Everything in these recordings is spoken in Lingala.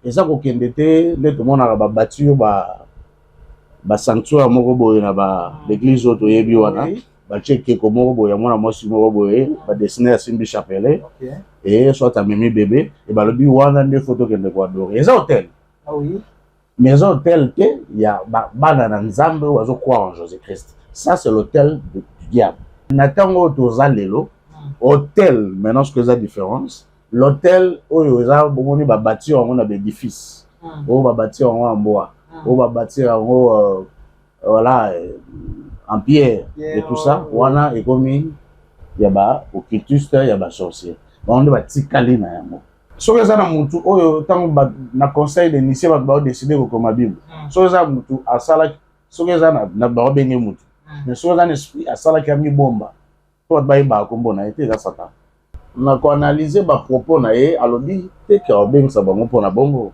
Et ça, qu'on était, tout le monde a battu, sanctuaire, l'église auto, checké comment boya mwana mwasi moko boye ba dessiner à Simbi Chapelle et soit à Mimi bébé et ba lobi wana des photos que ne quoi adorer les hôtels. Ah oui, maison hôtel que il y a bana na nzambe wazo croire en Jésus Christ, ça c'est l'hôtel du diable. Natango toza lelo hôtel maintenant ce que ça différence l'hôtel oyo eza bomoni ba bâtir on a des édifices o ba bâtir en bois o ba bâtir en voilà en pierre et tout ça, wana et comme il y a ba occultiste, il y a ba sorcier. On doit tikali na yamo. So que ça na mutu oyo tant na conseil de initier ba décider ko ma Bible. So que ça mutu asala so que ça na ba benye mutu. Mais so que ça esprit asala ki ami bomba. To ba ba ko mbona été za satan. Na ko analyser ba propos na ye alobi te ke obeng sa bango pona bongo.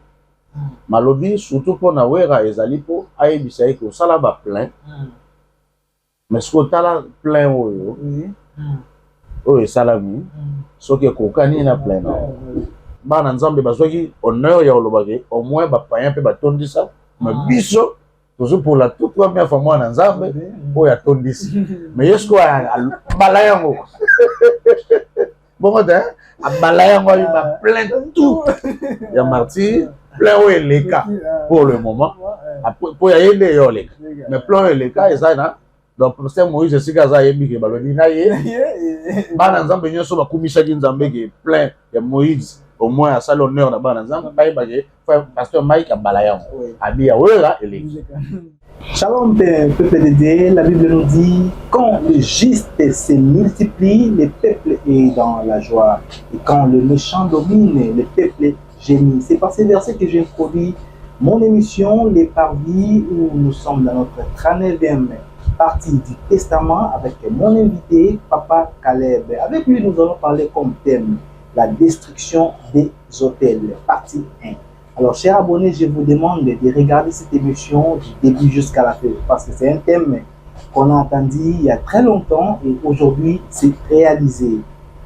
Malobi surtout pona wera ezali po ayebisa ye ko sala ba plein. Mais ce que tu as plein oui salami ce que kokani na plein bana nzambe bazwaki honneur ya olobaki au moins ba païen pe ba tondisa mais biso toujours pour la toute première fois moi na nzambe o ya tondisi mais est-ce que bala yango bon bala yango ba plein tout ya martyr plein o eleka pour le moment pour ya yende yo leka mais plein eleka ça na donc c'est Moïse c'est kaza yebi ke baloni na ye bana nzambe nyoso ba kumisa ki nzambe ke plein ya Moïse au moins à ça l'honneur na bana nzambe ba yeba pasteur Mike Abalaya abia wera ele. Shalom peuple de Dieu, la Bible nous dit quand le juste se multiplie, le peuple est dans la joie et quand le méchant domine, le peuple gémit. C'est par ces versets que j'ai introduit mon émission Les Parvis où nous sommes dans notre 39e partie du Testament avec mon invité, Papa Caleb. Avec lui, nous allons parler comme thème la destruction des hôtels, partie 1. Alors, chers abonnés, je vous demande de regarder cette émission du début jusqu'à la fin parce que c'est un thème qu'on a entendu il y a très longtemps et aujourd'hui, c'est réalisé.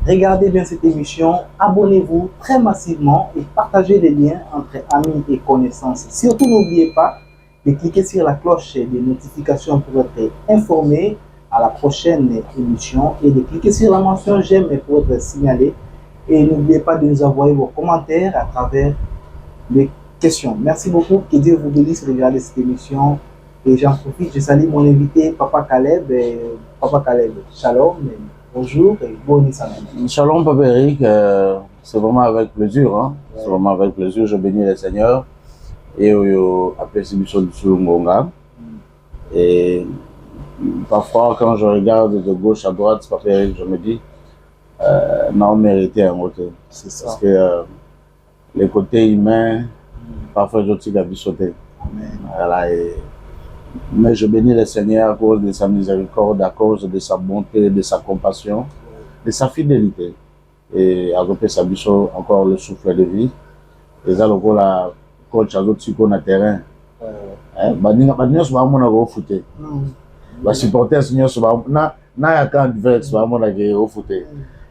Regardez bien cette émission, abonnez-vous très massivement et partagez les liens entre amis et connaissances. Surtout, n'oubliez pas de cliquer sur la cloche des notifications pour être informé à la prochaine émission et de cliquer sur la mention j'aime pour être signalé. Et n'oubliez pas de nous envoyer vos commentaires à travers les questions. Merci beaucoup, que Dieu vous bénisse de regarder cette émission. Et j'en profite, je salue mon invité, Papa Caleb. Papa Caleb, shalom, bonjour et bonne semaine. Shalom, Papa Eric, c'est vraiment avec plaisir. Hein? Ouais. C'est vraiment avec plaisir, je bénis le Seigneur. Et après cette émission du Sulungonga. Et parfois, quand je regarde de gauche à droite, Papa Eric, je me dis, non, mérité un hôtel. C'est ça. Parce que les côtés humains, parfois je tire la vie sauter. Voilà, mais je bénis le Seigneur à cause de sa miséricorde, à cause de sa bonté, de sa compassion, de sa fidélité. Et à côté sa bicho encore le souffle de vie. Et ça, le coach a d'autres sur le terrain. Badinyo souvent mon a fouté. Les supporters souvent na ya quand divers souvent mon a fouté.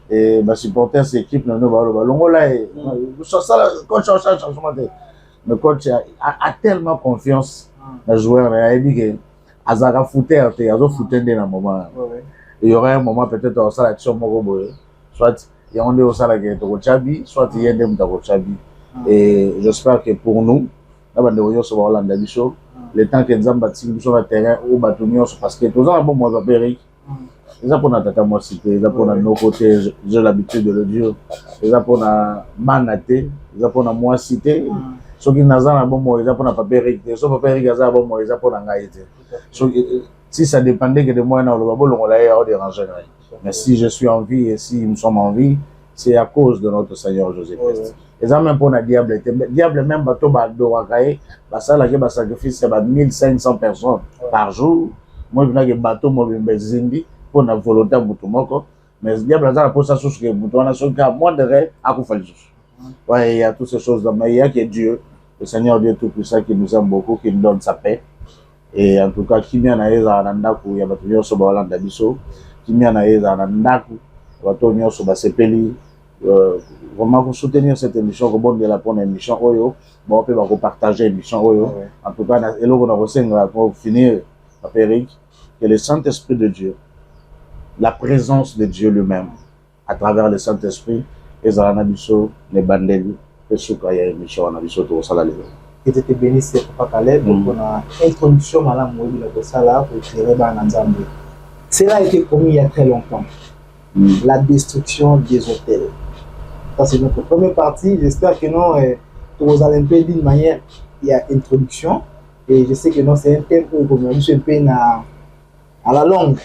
Et les supporters cette équipe non va longola et ça coach a changement. Le coach a tellement confiance dans le joueur, il a dit que Azara fouté, il a fouté dans un moment. Il y aura un moment peut-être où ça l'action soit il y a un au salaire qui est au Chabi, soit il y a un au Chabi. Et j'espère que pour nous, le temps que nous avons bâti sur le terrain ou bâtonnions parce que tous les bon moi Eric, ils ont pour notre tata moi cité, ils ont pour nos côtés, j'ai l'habitude de le dire, ils ont pour na manaté, ils ont pour na moi cité. Ceux qui n'ont pas bon moi, ils ont pour na Papa Eric, ceux Papa Eric a bon moi, ils ont pour na ngaïté. Si ça dépendait que de moi dans le babou, on l'a eu déranger. Mais si je suis en vie et si nous sommes en vie, c'est à cause de notre Seigneur Jésus-Christ. Et ça même pour le diable, le diable même bateau d'Oakaï, ça là que sacrifice c'est 1500 personnes par jour. Moi je n'ai bateau moi je zindi pour la volonté moko, mais le diable ça pour ça chose que on a son cas moi de à coup faire ouais, il y a toutes ces choses là, mais il y a que Dieu, le Seigneur Dieu tout puissant qui nous aime beaucoup, qui nous donne sa paix. Et en tout cas qui vient à eza nandaku ya bato nyoso ba Holanda biso, qui vient à eza nandaku bato nyoso ba sepeli vraiment pour soutenir cette émission, comme de la bonne émission, bon, on peut partager l'émission, Ouais. en tout cas, et là, on a reçu pour finir, Eric, que le Saint-Esprit de Dieu, la présence de Dieu lui-même, à travers le Saint-Esprit, et Zalanabiso, les bandeli, et Soukaya, émission, on a vu surtout au salaire. Que tu te bénisses, Papa Caleb, pour l'introduction, Madame Moïbi, pour éclairer Bananzambe. Cela a été commis il y a très longtemps. La destruction des hôtels. Ça, c'est notre première partie. J'espère que non, vous allez un peu d'une manière, il y a introduction. Et je sais que non, c'est un thème que vous avez un peu à la longue.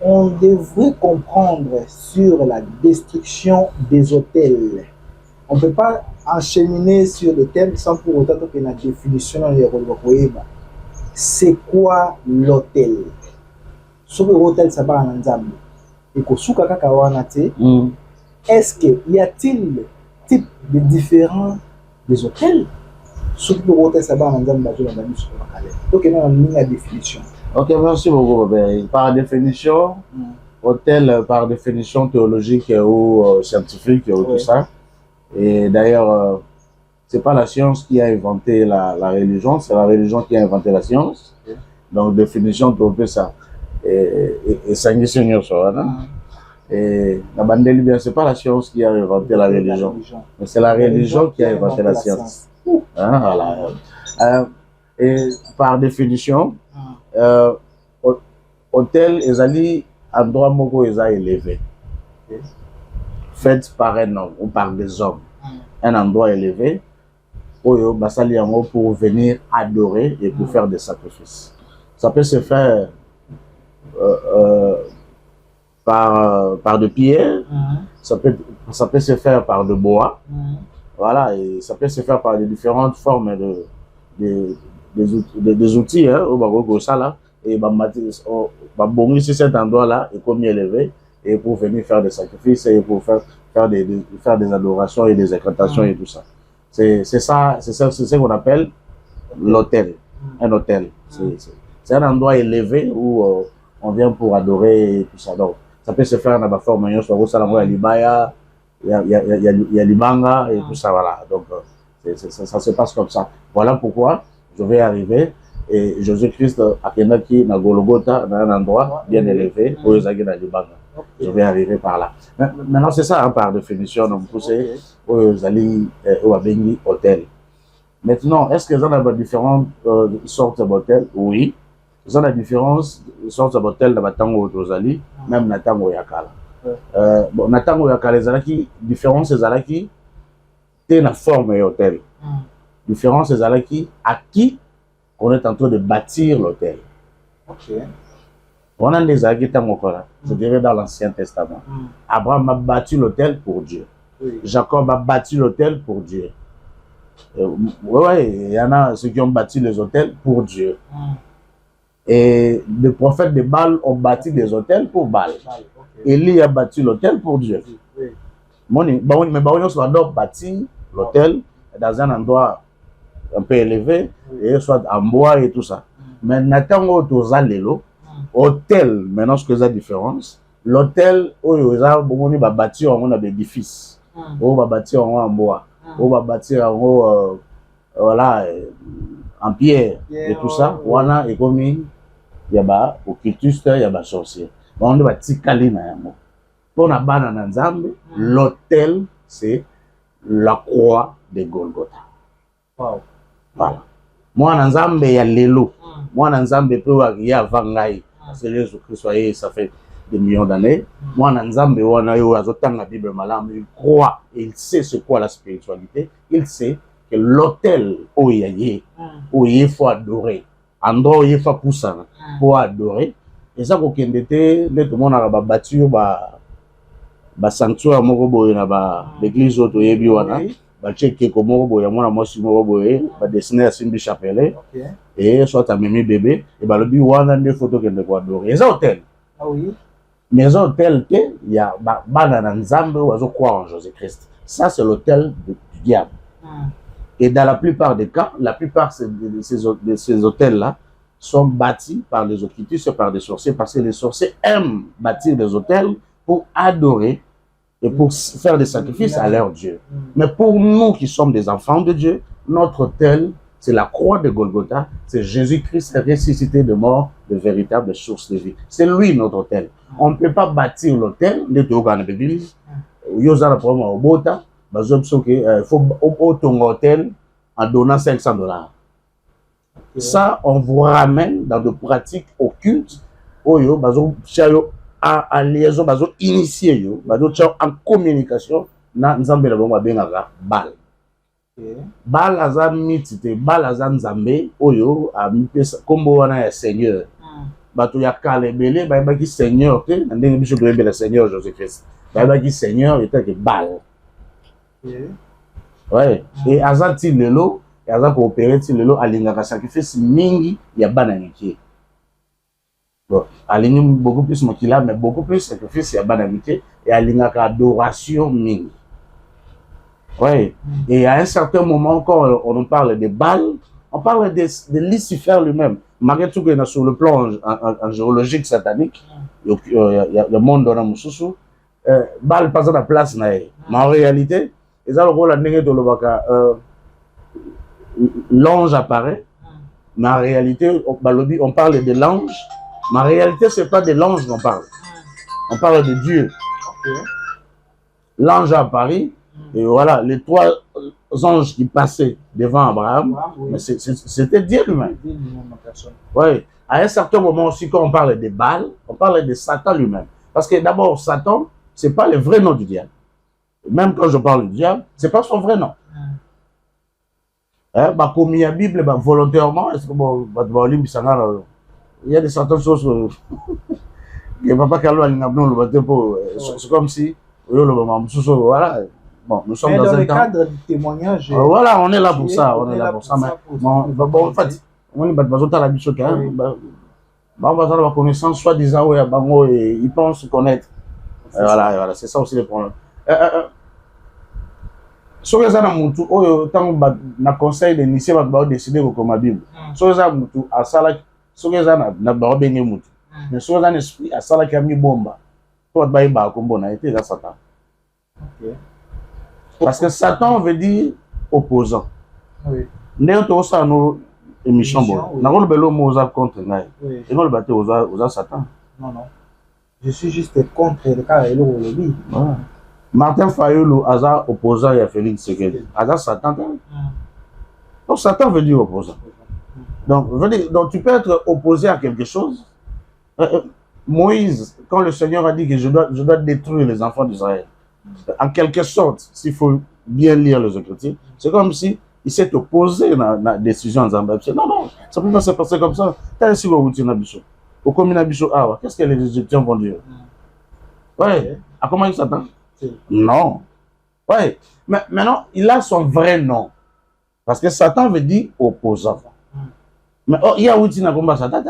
On devrait comprendre sur la destruction des hôtels. On ne peut pas encheminer sur le thème sans pour autant que la définition dans les rôles. C'est quoi l'hôtel? Sur l'hôtel, ça va en ensemble. Et que sous est-ce qu'il y a-t-il type de différents des hôtels? Sur l'hôtel, ça va en ensemble. Donc, on a la définition. Ok, merci beaucoup, Robert. Par définition, hôtel, par définition théologique ou scientifique ou tout ça. Et d'ailleurs, c'est pas la science qui a inventé la religion, c'est la religion qui a inventé la science. Donc, définition, tu peux ça. Et ça y est, Seigneur, et la bandelle, bien, c'est pas la science qui a inventé la religion, mais c'est la religion qui a inventé la science. Hein, voilà. Et par définition, hôtel, ils endroit moko ils a élevé. Fait par un homme ou par des hommes. Un endroit élevé, pour venir adorer et pour faire des sacrifices. Ça peut se faire par de pierre, ça peut se faire par de bois, voilà, et ça peut se faire par des différentes formes des outils, hein, au ça là, et bon, ici cet endroit là est comme élevé, et pour venir faire des sacrifices et pour faire des adorations et des incantations et tout ça. C'est ça, c'est ce qu'on appelle l'hôtel, un hôtel. C'est un endroit élevé où on vient pour adorer et tout ça. Donc, ça peut se faire dans la forme, il y a l'ibaya, il y a l'imanga et tout ça, voilà. Donc, ça se passe comme ça. Voilà pourquoi je vais arriver et Jésus-Christ a Kenaki, dans Golgotha, dans un endroit bien élevé, où ils ont l'ibanga. Je vais arriver par là. Maintenant, c'est ça, hein, par définition, on pousse où ils ont hôtel. Maintenant, est-ce qu'ils ont différentes sortes d'hôtels? Oui. Ils ont la différence sortes d'hôtels dans le Tango Rosali, même dans le Tango Yakala. Bon, dans le Tango Yakala, la différence c'est qui c'est la forme de l'hôtel. La différence c'est à qui on est en train de bâtir l'hôtel. On a des je dirais dans l'Ancien Testament. Abraham a bâti l'hôtel pour Dieu. Jacob a bâti l'hôtel pour Dieu. Il y en a ceux qui ont bâti les hôtels pour Dieu. Et les prophètes de Baal ont bâti des hôtels pour Baal. Élie a bâti l'hôtel pour Dieu. Mais Baal soit bâti l'hôtel dans un endroit un peu élevé, et soit en bois et tout ça. Mais Nathan Otozalelo, hôtel, maintenant ce que la différence, l'hôtel où ils ont bâti en édifice, où on va bâtir en bois, où on va bâtir en voilà en pierre et tout ça. Wana et comme il y a occultiste, il y a sorcier. On va tikali na yamo. Pour na bana na Nzambe, l'hôtel c'est la croix de Golgotha. Wow. Voilà. Moi na Nzambe ya lelo. Moi na Nzambe pe wa ya vangai. C'est Jésus-Christ, ça fait des millions d'années. Moi na Nzambe wana yo azotanga Bible malam, il croit, il sait ce qu'est la spiritualité, il sait que l'hôtel où il faut adorer, endroit où il faut pousser pour adorer. Et ça pour qu'il était, tout le monde a battu ba sanctuaire moko boye na ba l'église auto yebi wana ba checker comment boye mona mosi moko boye ba dessiner à Simbi Chapelle et soit à Mimi bébé et ba lobi wana des photos que ne quoi adorer. Et ça hôtel. Ah oui. Mais hôtel que il y a bana na Nzambe ou azo croire en Jésus-Christ. Ça c'est l'hôtel du diable. Et dans la plupart des cas, la plupart de ces hôtels-là sont bâtis par les occultistes, par des sorciers, parce que les sorciers aiment bâtir des hôtels pour adorer et pour faire des sacrifices à leur Dieu. Mais pour nous qui sommes des enfants de Dieu, notre autel, c'est la croix de Golgotha, c'est Jésus-Christ ressuscité de mort, de véritable source de vie. C'est lui notre autel. On ne peut pas bâtir l'autel, de Théogan de l'église. Il y a un problème au Bota, il faut ton hôtel en donnant $500. Ça, on vous ramène dans des pratiques occultes, en liaison, initié, en communication, Bal. Bal aza mitite, Bal aza nzambe, oyo, a mipesa, kombo wana ya Seigneur. Bato ya kalebele, baibaki Seigneur, ndenge biso le Seigneur Joseph. Baibaki Seigneur, était que Bal. Ouais. Et aza tilelo, et aza coopérer tilelo, alingaka sacrifice mingi, ya bananiki. Bon, alingi beaucoup plus mokila, mais beaucoup plus sacrifice, ya bananiki, et alingaka adoration mingi. Oui, et à un certain moment, quand on parle de Baal, on parle de Lucifer lui-même. Malgré tout, sur le plan en géologique satanique, il y a le monde dans le Moussoussou, Baal passe à la place. Mais en réalité, l'ange apparaît, mais en réalité, on parle de l'ange, mais en réalité, ce n'est pas de l'ange qu'on parle. On parle de Dieu. L'ange apparaît. Et voilà, les 3 anges qui passaient devant Abraham, mais c'était Dieu lui-même. Oui, à un certain moment aussi, quand on parle de Baal, on parle de Satan lui-même. Parce que d'abord, Satan, ce n'est pas le vrai nom du diable. Même quand je parle du diable, ce n'est pas son vrai nom. Comme il y a la Bible, volontairement, il y a des certaines choses c'est comme si, voilà. Bon, nous sommes dans le cadre du témoignage. Voilà, on est là pour ça. On est là pour ça. En fait, on est besoin de la biche quand même. On va avoir la connaissance, soit disant, ils pensent se connaître. Voilà, c'est ça aussi le problème. Si vous avez un conseil d'initier, vous avez décidé de comme la Bible. Si vous avez un salaire, si vous avez un béni, mais si vous avez un esprit, un salaire qui a mis bomba, vous avez un comme bon, été là, Satan. Parce que Satan veut dire opposant. Oui. Nous avons nos émissions. Nous avons le mot contre nous. Et nous avons Satan. Non, non. Je suis juste contre le cas de l'Olobi. Martin Fayulu a opposant à Félix Tshisekedi. A Satan. Donc Satan veut dire opposant. Donc tu peux être opposé à quelque chose. Moïse, quand le Seigneur a dit que je dois détruire les enfants d'Israël, en quelque sorte, s'il faut bien lire les Écritures, c'est comme si il s'est opposé à la décision en Zambie. Non, non, ça ne peut pas se passer comme ça. Qu'est-ce que les Égyptiens vont dire? Ouais. À comment il s'attend? Non. Ouais. Mais maintenant, il a son vrai nom. Parce que Satan veut dire opposant. Mais il y a où tu n'as pas Satan?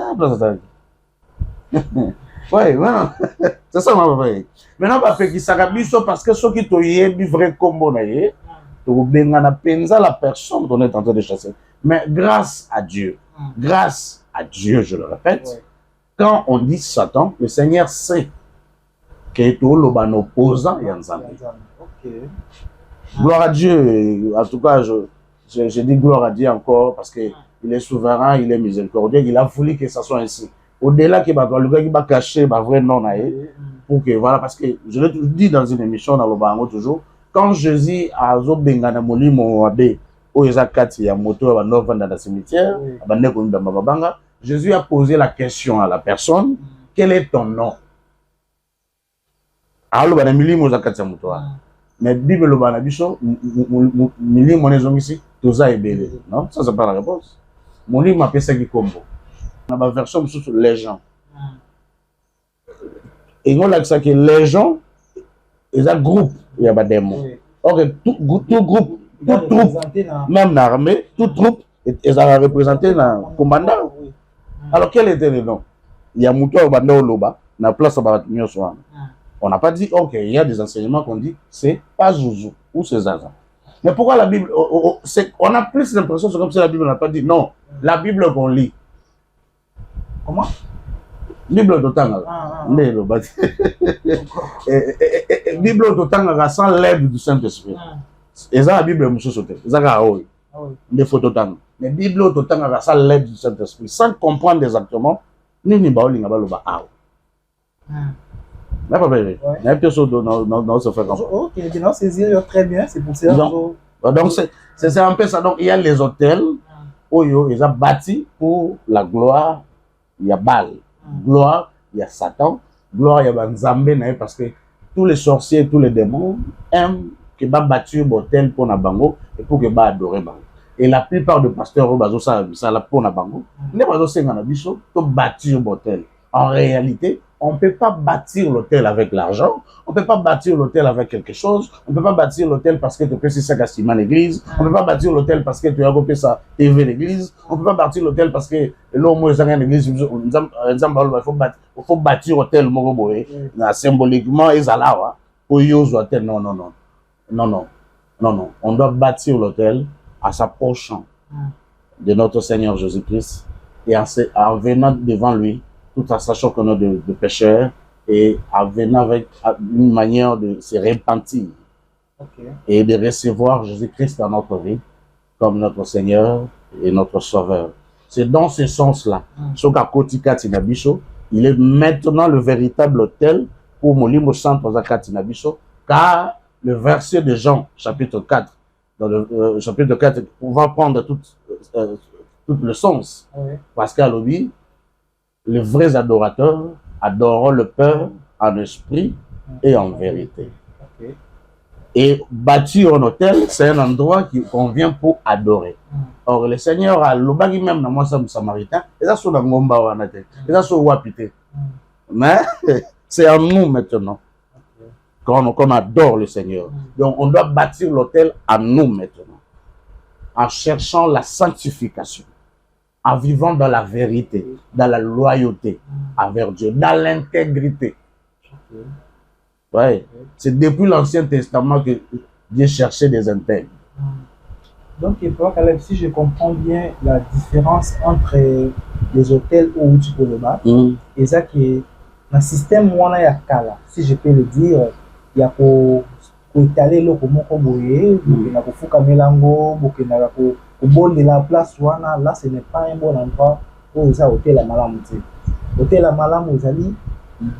Oui, voilà. C'est ça, ma papa. Maintenant, parce que ceux qui t'ont vrai combo, la personne qu'on est en train de chasser. Mais grâce à Dieu, je le répète, quand on dit Satan, le Seigneur sait qu'il est un opposant et un Zambie. Gloire à Dieu. En tout cas, je dis gloire à Dieu encore parce qu'il est souverain, il est miséricordieux, il a voulu que ça soit ainsi. Au-delà que le gars qui va cacher vrai nom pour que voilà, parce que je l'ai dit dans une émission dans le Bango toujours, quand Jésus a zobengana molimo abe oza kati ya moto ba nova dans le cimetière, Jésus a posé la question à la personne, quel est ton nom? Alors ba milimo oza kati ya moto. Mais Bible le bana biso milimo nezongisi toza ebele, non? Ça c'est pas la réponse. Molimo apesa ki kombo. Dans la version sur les gens. Et on a dit que les gens, ils ont un groupe, il y a des démons. Or, tout groupe, toute troupe, même l'armée, toute troupe, ils ont représenté dans le commandant. Alors, quel était le nom? Il y a Moutou au Banda Loba, dans la place de on n'a pas dit, ok, il y a des enseignements qu'on dit, c'est pas Zouzou ou c'est Zaza. Mais pourquoi la Bible, on a plus l'impression, c'est comme si la Bible n'a pas dit, non, la Bible qu'on lit. Comment? Bible totanga. Ndelo bati. Bible totanga sans l'aide du Saint-Esprit. Et ça la Bible monsieur sauter. Ça ka oui. Des photos tanga. Mais Bible totanga sans l'aide du Saint-Esprit, sans comprendre exactement ni baolinga baloba ah. Là pas vrai. Il y a quelque chose dans ce frère. OK, non, saisir très bien, c'est pour ça. Donc c'est un peu ça. Donc il y a les hôtels où ils ont bâti pour la gloire, il y a Baal. Gloire, il y a Satan. Gloire, il y a Nzambe, parce que tous les sorciers, tous les démons aiment que va bâtir l'hôtel pour Nabango et pour que va adorer Bango. Et la plupart des pasteurs, ça la pour Nabango. Les pasteurs, pour bâtir l'hôtel. En réalité, on ne peut pas bâtir l'hôtel avec l'argent. On ne peut pas bâtir l'hôtel avec quelque chose. On ne peut pas bâtir l'hôtel parce que tu peux ça à l'église. On ne peut pas bâtir l'hôtel parce que tu as copié sa TV l'église. On ne peut pas bâtir l'hôtel parce que l'homme est en église. Il faut bâtir l'hôtel symboliquement. Pour l'hôtel. Non. On doit bâtir l'hôtel à s'approchant de notre Seigneur Jésus-Christ et en venant devant lui, tout en sachant qu'on est de pécheurs et en venant avec une manière de se repentir et de recevoir Jésus-Christ dans notre vie comme notre Seigneur et notre Sauveur. C'est dans ce sens-là. Il est maintenant le véritable hôtel pour Molimo Centre Zakatinabiso, car le verset de Jean, chapitre 4, dans le chapitre 4, on va prendre tout le sens. Parce qu'à l'objet, les vrais adorateurs adoreront le Père en esprit et en vérité. Et bâtir un hôtel, c'est un endroit qui convient pour adorer. Or, le Seigneur a l'obagi même dans moi, samaritain, et ça, c'est dans Ngomba ou Anate, et ça, c'est Wapité. Mais c'est en nous maintenant qu'on adore le Seigneur. Donc, on doit bâtir l'hôtel en nous maintenant, en cherchant la sanctification, en vivant dans la vérité, dans la loyauté envers Dieu, dans l'intégrité. Ouais. C'est depuis l'Ancien Testament que Dieu cherchait des intègres. Donc, si je comprends bien la différence entre les hôtels où tu peux le battre, et ça qui est un système où on a kala, si je peux le dire, il y a pour étaler le pour boyer, pour fouka melango, pour bon de la place là, ce n'est pas un bon endroit pour ça hôtel à malamouté. Hôtel à malamouté,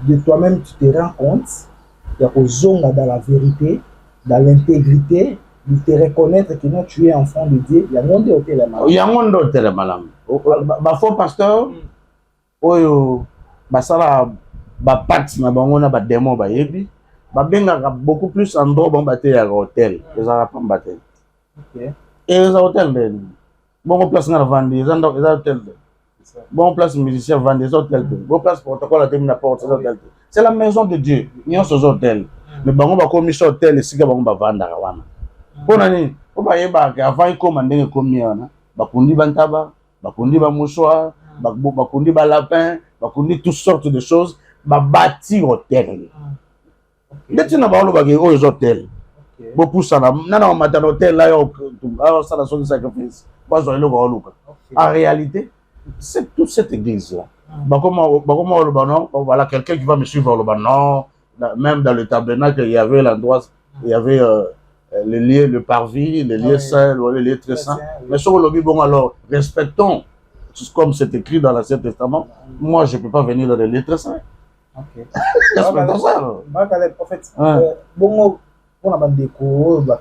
de toi-même tu te rends compte, il y a pour zonga dans la vérité, dans l'intégrité, de te reconnaître que non, tu es enfant de Dieu. Il y a un monde hôtel à malamouté. Il y a un monde hôtel à malamouté. Ma faux pasteur, basala bapat na bango na ba démon ba yebi ba benga beaucoup plus endroit bon baté à hôtel les arabes pas baté. OK. Et les hôtels bon place na vendre les hôtels. Bon place musicien vendre des hôtels. Bon place protocole à terminer la porte des hôtels. C'est la maison de Dieu. Ils ont ces hôtels. Mais bango ba commis hôtel et siga bango ba vendre wana. Pona ni o ba yeba que avant il commander commis wana ba kundi bantaba ba kundi ba mouchoir ba kundi ba lapin ba kundi toutes sortes de choses. Bâtir hôtel. Dès que tu n'as pas aux hôtels, beaucoup ça n'a pas hôtel là, ça n'a pas de sacrifice. En réalité, c'est toute cette église-là. Voilà, quelqu'un qui va me suivre le non, même dans le tabernacle, il y avait l'endroit, il y avait les lieux, le parvis, les lieux saints, les lieux très saints. Mais sur le bon, alors, respectons, comme c'est écrit dans l'Ancien Testament, moi je ne peux pas venir dans les lieux très saints. Ok. En fait, bon, pour la bande déco, quand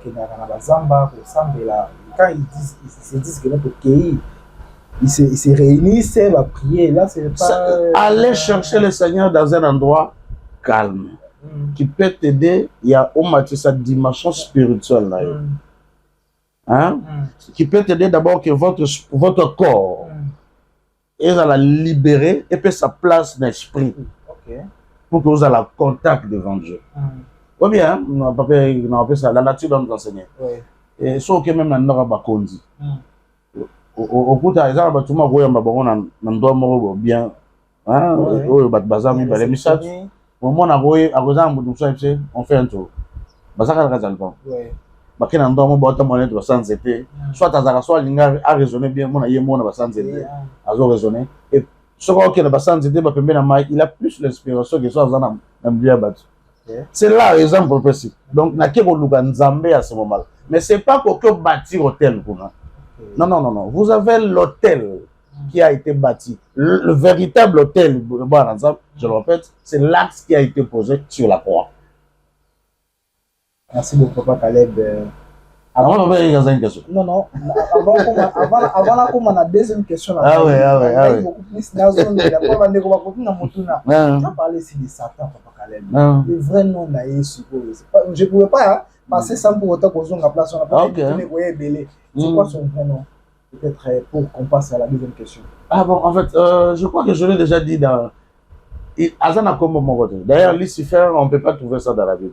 ils se disent que notre pays, ils se réunissent, ils vont prier. Là, c'est pas. Aller chercher le Seigneur dans un endroit calme, qui peut t'aider. Il y a au moins sa dimension spirituelle là. Hein? Qui peut t'aider d'abord que votre corps est à la libérer et puis sa place d'esprit. Pour que vous ayez le contact devant Dieu. Ou bien, on appelle ça la nature doit nous enseigner. Et ce qui est même dans le Bakondi. Au bout de ça, tout le monde a bien. On fait un tour. Soit à soit a raisonné bien, a raisonné. Et Ce qui est le bassin de il a plus l'inspiration que soit dans le bien battu. C'est là l'exemple précis. Donc, il y a Nzambe à ce moment-là. Mais ce n'est pas pour que bâtir l'hôtel. Non, non, non, non. Vous avez l'hôtel qui a été bâti. Le véritable hôtel, je le répète, c'est l'axe qui a été posé sur la croix. Merci beaucoup, Papa Caleb. Avant, il y a une question. Non, non. Avant, on a la deuxième question. Ah oui, ah oui, ah oui. Beaucoup plus. Tu as parlé ici de Satan, Papa Caleb. Le vrai nom, je ne pouvais pas passer sans pour autant qu'on soit en place. C'est quoi son vrai nom? Peut-être pour qu'on passe à la deuxième question. Ah bon, en fait, je crois que je l'ai déjà dit dans... D'ailleurs, Lucifer, on ne peut pas trouver ça dans la Bible.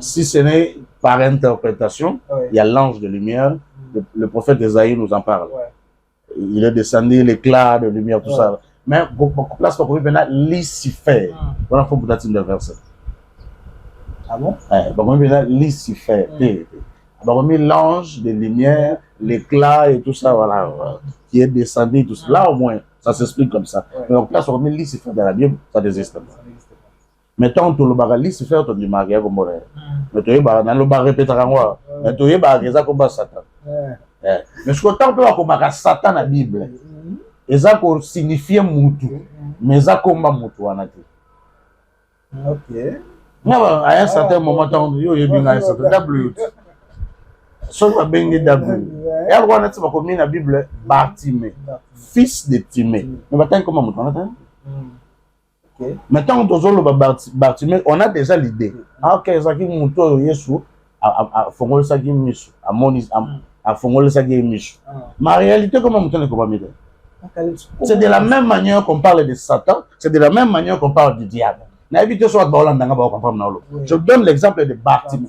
Si ce n'est par interprétation, il y a l'ange de lumière, le prophète Esaïe nous en parle. Il est descendu, l'éclat de lumière, tout ça. Mais beaucoup place pour maintenant Lucifer. Voilà, il faut peut-être une verset. Ah bon? Lucifer. L'ange de lumière, l'éclat et tout ça, voilà, qui est descendu, tout ça. Là, au moins, ça s'explique comme ça. Mais en place, on met Lucifer dans la Bible, ça n'existe pas. Mettons tout le barali se fait du mariage comme ça. Mais tu es dans le bar répéter moi. Mais tu es barré comme Satan. Mais ce que tant peu comme Satan la Bible. Et ça pour signifier mutu. Mais ça comme mutu anati. OK. À un certain moment tant yo bien à un certain W. So va bien W. Et alors on a dit comme la Bible Bartimée, fils de Timée. Mais maintenant comment mutu anati? Maintenant, Bartimée, on a déjà l'idée. Ah, ok, ça qui est monté Yesu, à Fongol Sagi Misu, à Monis, à Fongol Sagi Misu. Mais en réalité, comment on peut. C'est de la même manière qu'on parle de Satan, c'est de la même manière qu'on parle du diable. Je donne l'exemple de Bartimée.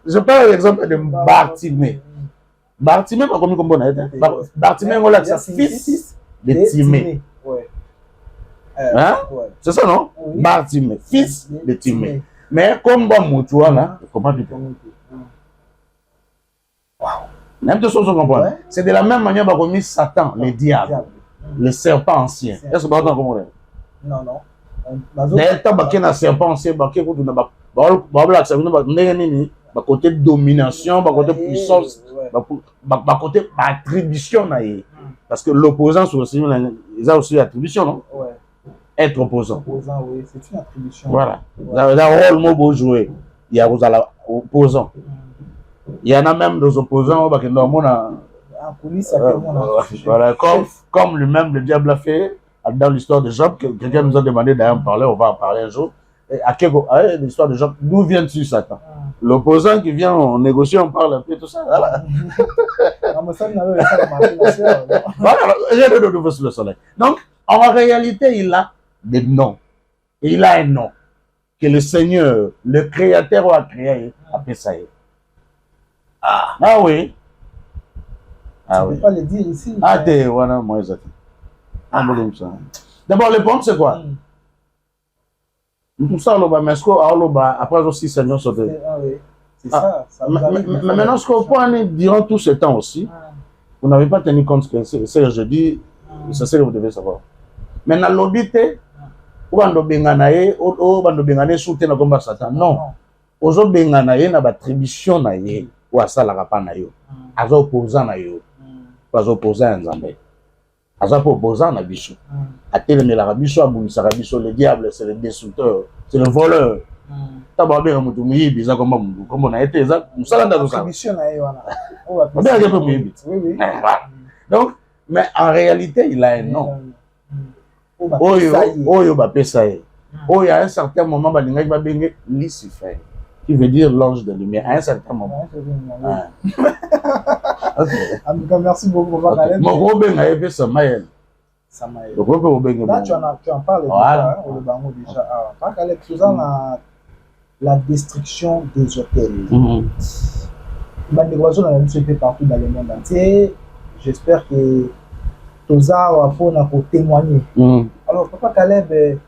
Je parle l'exemple de Bartimée. Bartimée, Bartimée, on l'a fils de Timée. Hein? C'est ça, non? Bartimée, fils de Timée. Mais comme Moutoua, là, comment tu peux? Même de choses, on comprend. C'est de la même manière qu'on a mis Satan, le diable, le serpent ancien. Est-ce que vous comprenez? Non, non. D'ailleurs, tu as un serpent ancien, tu as côté domination, côté puissance, côté attribution. Parce que l'opposant, ils ont aussi l'attribution, non? Être opposant. Oui, c'est une attribution. Voilà. Dans le rôle beau jouer, il y a opposants. Il y en a même des opposants qui voilà, comme lui-même le diable a fait dans l'histoire de Job. Quelqu'un nous a demandé d'ailleurs en parler, on va en parler un jour. L'histoire de Job, d'où vient-tu Satan? L'opposant qui vient, on négocie, on parle un peu, tout ça. Voilà. Voilà, sur le soleil. Donc, en réalité, il a des noms. Et il a un nom que le Seigneur, le Créateur a créé, appelé ça. Ah oui. Ah oui. Tu ne peux pas le dire ici. Ah, t'es, voilà, moi, ça. D'abord, le point, c'est quoi? Tout ça, après aussi, Seigneur, sauté. Ah oui. C'est ça. Mais maintenant, ce qu'on peut durant tout ce temps aussi, vous n'avez pas tenu compte que c'est ce que je dis, c'est ce que vous devez savoir. Maintenant, l'obité, ou bando benganaye, ou bando benganaye soute na komba Satan. Non. Ozo benganaye na battribution na ye, ou asala rapa na yo. Azo opposant na yo. Azo opposant Nzambe. Azo opposant na biso. Ateleme la biso, abunisa biso, le diable, c'est le destructeur, c'est le voleur. Tababe mutu muyibi za komba mungu. Kombo na été za musala ndazo sa. Attribution na yo wana. Oui, oui. Donc, mais en réalité, il a un nom. Oyo bapesa ye. Oyo à un certain moment balinga ba benga Lucifer, qui veut dire l'ange de lumière à un certain moment. En tout cas, merci beaucoup pour votre Mon gros benga est Samaël. Samaël. Donc on peut là tu en parles déjà, on le bango déjà. Par Caleb, faisant la destruction des hôtels. Bandégoiseau on a un peu partout dans le monde entier. J'espère que Toza ou pour témoigner. Alors, Papa Caleb,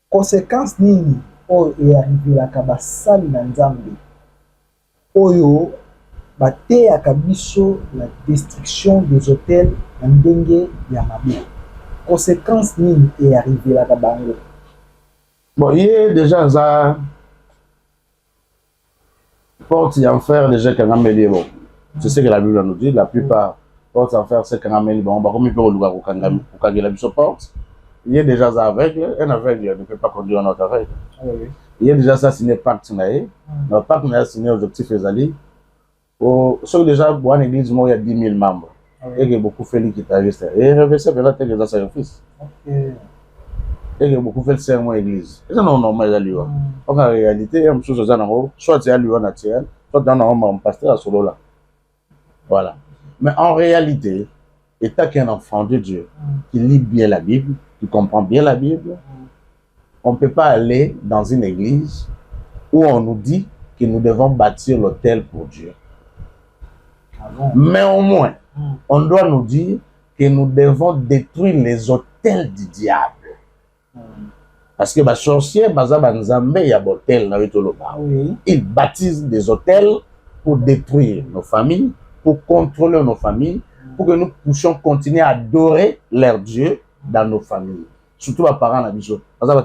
conséquence nini est arrivé à Kabasali na Nzambe. Oyo bate akabiso la destruction des hôtels en ndenge ya mabe. Conséquence nini est arrivé là bango? Bon, il est déjà ça porte d'enfer déjà quand même bon. C'est ce que la Bible nous dit, la plupart porte d'enfer c'est quand même bon, bah comme il peut le voir au kangé la biso porte. Il est déjà ça avec un aveugle ne peut pas conduire un autre aveugle. Il est déjà ça signé pacte naé. Le pacte naé signé objectif ezali. Au sur déjà pour une église moi il y a 10 000 membres. Et que beaucoup fait l'équitariste et reverser peut-être que ça sacrifice. OK. Et que beaucoup fait le serment à l'église. Et ça non normal à lui. En réalité, il y a une chose à dire, soit tu as lui naturel, soit dans un pasteur à solo là. Voilà. Mais en réalité, étant qu'un enfant de Dieu qui lit bien la Bible, qui comprend bien la Bible, on ne peut pas aller dans une église où on nous dit que nous devons bâtir l'autel pour Dieu. Mais au moins, on doit nous dire que nous devons détruire les autels du diable. Parce que les sorciers, ils bâtissent des autels pour détruire nos familles, pour contrôler nos familles, pour que nous puissions continuer à adorer leur Dieu dans nos familles. Surtout les parents de Bishop. La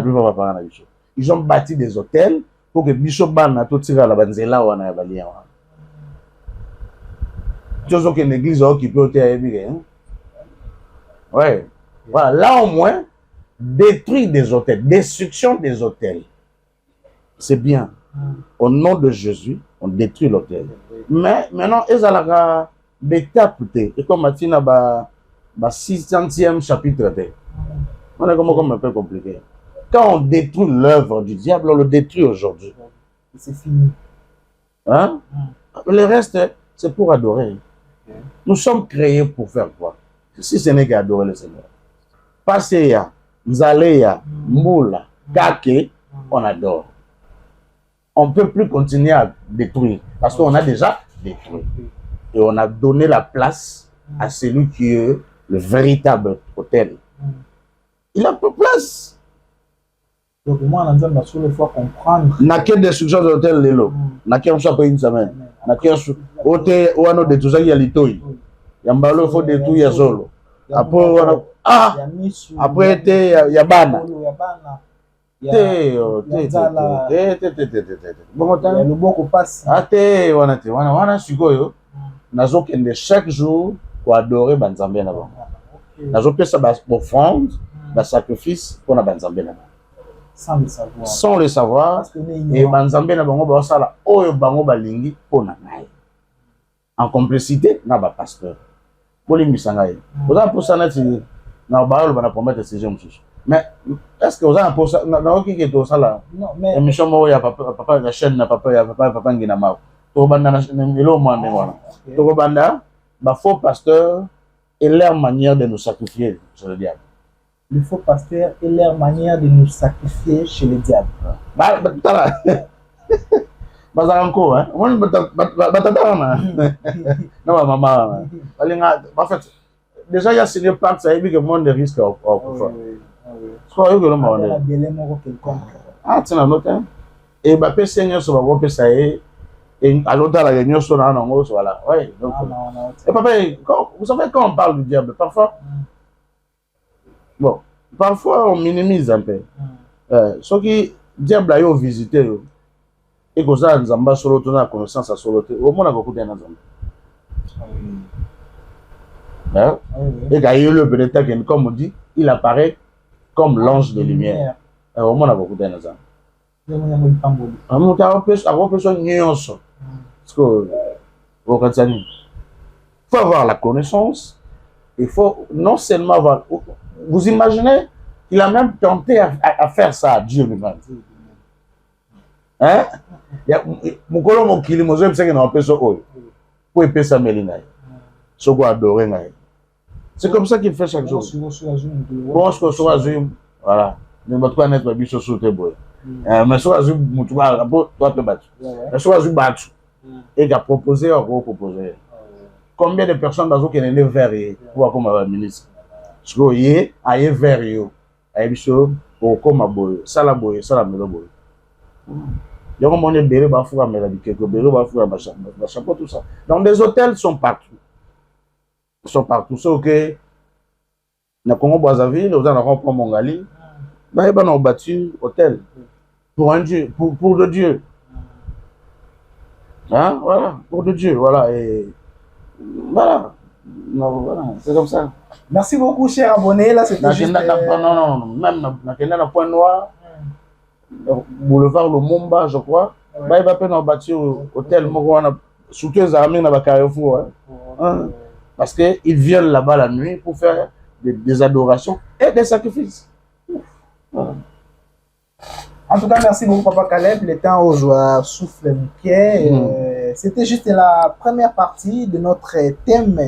plupart des parents de Bishop. Ils ont bâti des hôtels pour que Bishop Ban tout tire à la banzela ou à la balien. Tu sais qu'une église qui peut être. Ouais. Voilà. Là au moins, détruire des hôtels, destruction des hôtels. C'est bien. Au nom de Jésus, on détruit l'hôtel. Mais maintenant, ils ont des étapes. Et comme Mathina, 600e chapitre. On est comme un peu compliqué. Quand on détruit l'œuvre du diable, on le détruit aujourd'hui. C'est fini. Hein? Le reste, c'est pour adorer. Nous sommes créés pour faire quoi? Si ce n'est qu'adorer le Seigneur. Passeya, Nzaleya, Moula, Kake, on adore. On ne peut plus continuer à détruire parce qu'on a déjà détruit. Et on a donné la place à celui qui est le véritable autel. Il a peu de place. Donc moi, on a sur le fois comprendre. N'a qu'une destruction de l'hôtel Lélo. N'a qu'un soit pas une semaine. N'a qu'un soit. Hôtel ou un autre de tout ça, il y a l'itoy. Il y a un ballon, il faut détruire les solos. Après, après, il y a Bana. Chaque jour pour adorer Banzambé là-bas. Nazo pesa ba offrande, ba sacrifice pour na Banzambé là-bas. Sans le savoir. Sans le savoir. Et Banzambé na bango ba sala oyo bango balingi pour na ngai. En complicité na ba pasteur. Pour les misangaï. Vous avez pour ça na ba ba na promettre ces gens. Mais est-ce que vous avez pour ça na qui est tout ça là? Non, mais émission mo ya papa la chaîne na papa ngina ma. To banda na milo mande wana. To banda ba faux pasteur et leur manière de nous sacrifier sur le diable. Le faux pasteur et leur manière de nous sacrifier chez le diable. Bazanko hein. On batata non maman. En fait déjà il y a signé pacte ça évite que le monde risque au soit que le monde. Ah tiens l'autre. Et bah Seigneur sur va voir ça et à l'autre la réunion sur la non voilà. Ouais donc et papa vous savez quand on parle du diable parfois bon parfois on minimise un peu ce qui diable a eu visité et que ça nzamba solo to na connaissance à solo au moins beaucoup d'un nzamba hein et d'ailleurs le peut-être que comme on dit il apparaît comme l'ange de lumière au moins beaucoup d'un nzamba parce que il faut avoir la connaissance, il faut non seulement avoir. Vous imaginez, il a même tenté à faire ça à Dieu lui-même. Hein? Mon colon, mon kili, mon zèbre, c'est qu'il n'a pas ça. Pour épaisser sa mélina. Ce qu'on adore. C'est comme ça qu'il fait chaque jour. Bon, ce qu'on soit zoom, voilà. Ne me pas net, ma biche sur tes bois. Mais soit zoom, mon toit, toi, te battre. Mais soit zoom, battre. Et il a proposé, on va proposer. Combien de personnes dans qui sont vers eux pour comme un ministre? Parce que y a vers eux, à Ebiso, ou comme un boy, ça la boy, ça la melo boy. Il y a un moment béré bafoura mais la quelque béré bafoura chapeau tout ça. Donc des hôtels sont partout. Ils sont partout. Sauf que na Congo Brazzaville, aux en pas Mongali, bah ils ont bâti hôtel pour un Dieu, pour le Dieu. Hein, voilà, pour le Dieu, voilà et voilà. Non, voilà, c'est comme ça. Merci beaucoup, cher abonné. Là, c'était juste... Non, même dans le point noir, boulevard Lumumba, je crois. Ouais. Il va pas bâtir hôtel, surtout les armées dans le Carrefour. Parce qu'ils viennent là-bas la nuit pour faire des adorations et des sacrifices. Voilà. En tout cas, merci beaucoup, Papa Caleb. Le temps où je souffle mon pied. C'était juste la première partie de notre thème,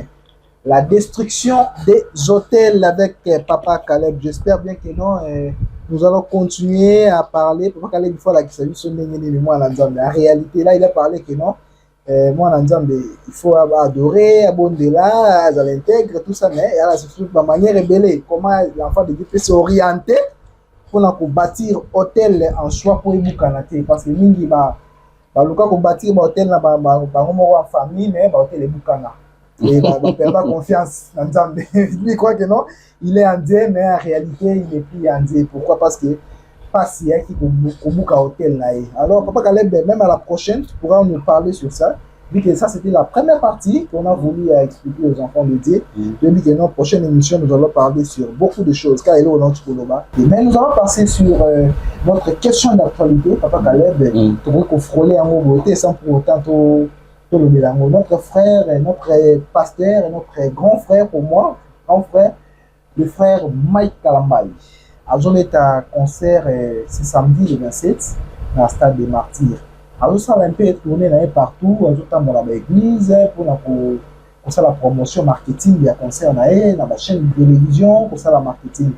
la destruction des hôtels avec Papa Caleb. J'espère bien que non. Nous allons continuer à parler. Papa Caleb, il faut la en réalité, là, il a parlé que non. Moi, il faut adorer, abonder là, ça l'intègre, tout ça. Mais c'est de manière rebelle. Comment l'enfant de Dieu peut s'orienter pour bâtir hôtel en soi pour y boucanate. Parce que mingi ba luka bâtir hôtel na ba en famille, mais hôtel est boucana. Et perdre confiance en Nzambe. Lui croit que non, il est en Dieu, mais en réalité, il n'est plus en Dieu. Pourquoi? Parce que pas si qui bouca hôtel là. Alors, Papa Caleb, même à la prochaine, tu pourras nous parler sur ça. Vu que ça, c'était la première partie qu'on a voulu expliquer aux enfants de Dieu. Depuis que dans la prochaine émission, nous allons parler sur beaucoup de choses. Car il est au nom de mais nous allons passer sur notre question d'actualité, Papa Caleb. Tu vois qu'on frôlait en beauté sans pour autant tout le mélange. Notre frère, notre pasteur, notre grand frère pour moi, grand frère, le frère Mike Kalambay. Azon est à concert ce samedi le 27 dans le stade des Martyrs. Alors ça va un peu tourné partout, dans l'église pour la promotion marketing il y a concert dans la chaîne de télévision pour ça la marketing.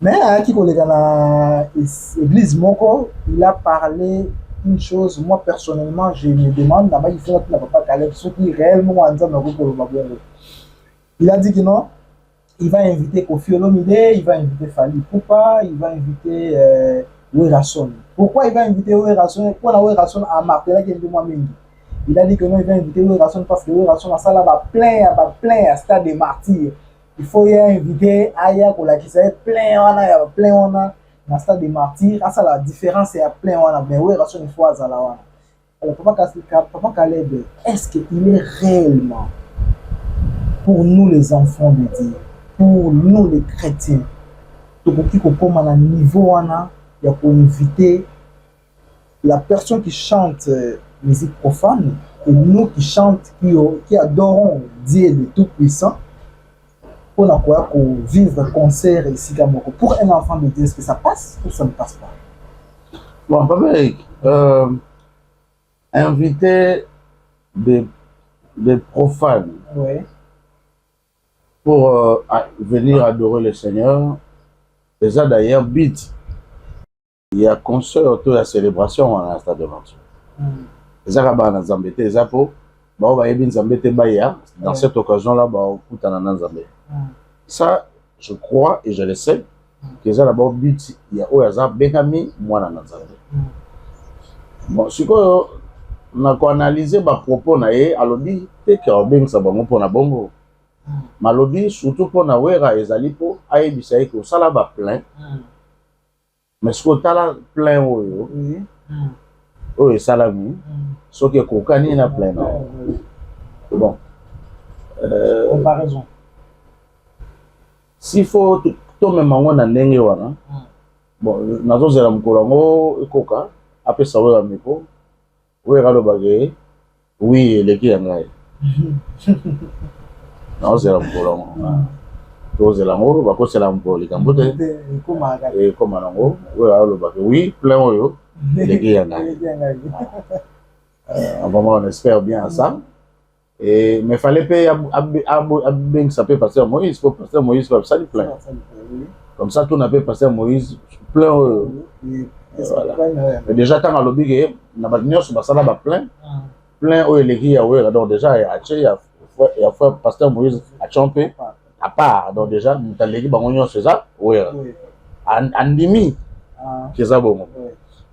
Mais qui collègue dans l'église Moko, il a parlé une chose. Moi personnellement, je me demande là-bas il faut que Papa Caleb ce qui réellement en train de il a dit que non. Il va inviter Kofi Olomide, il va inviter Fali Poupa, il va inviter Werrason. Pourquoi il va inviter Werrason? Pourquoi Werrason a marqué là qu'il il a dit que non, il va inviter Werrason parce que Werrason a ça là plein à stade des Martyrs. Il faut y inviter Aya pour la qui s'est plein on a dans stade des Martyrs. Ah ça la différence c'est à plein on a mais Werrason il faut ça là. Alors Papa Caleb, est-ce qu'il est réellement pour nous les enfants de Dieu? Pour nous les chrétiens, tout ce qui comme à un niveau il y a pour inviter la personne qui chante musique profane et nous qui chantons, qui adorons Dieu le Tout-Puissant, pour vivre concert ici à Moko. Pour un enfant de Dieu, est-ce que ça passe ou ça ne passe pas? Bon, Papa, inviter des profanes. Oui. Pour venir adorer le Seigneur, et ça d'ailleurs, bit. Il y a concert autour de la célébration à stade de Martyrs. Ça va dans Zambé, ça pour, on va y bien Zambé dans cette occasion-là, on coûte en Zambé. Ça, je crois et je le sais, que ça d'abord bit, il y a Oyaza Benami, moi dans Zambé. Bon, ce qu'on a analysé ma propos, alors dit, t'es qu'il y a bien ça pour na bongo. Malobi surtout pour na wera ezali po ayebisa ye ko sala ba plein mais ce que tala plein oyo oyo salami so que kokani na plein non bon comparaison s'il faut to même ngo na ndenge wana bon nazo zela mukolo ngo ekoka après ça wera miko wera lo bagé oui le ki yangai non, c'est la mkolongo. C'est la mkolongo, parce que c'est la mkolongo. Et comme oui, plein oyo, les gars. On espère bien ça. Mais il fallait payer à ça peut passer à Moïse, pour passer à Moïse, comme ça, il plein. Comme ça, tout n'a pas passé à Moïse, plein oyo. Mais déjà, quand on a l'obligé, on a pas plein. Plein oyo, les gars, donc déjà, il y a et après pasteur Moïse a champé à part donc déjà nous t'as dit bangonio c'est ça oui andimi c'est ça bon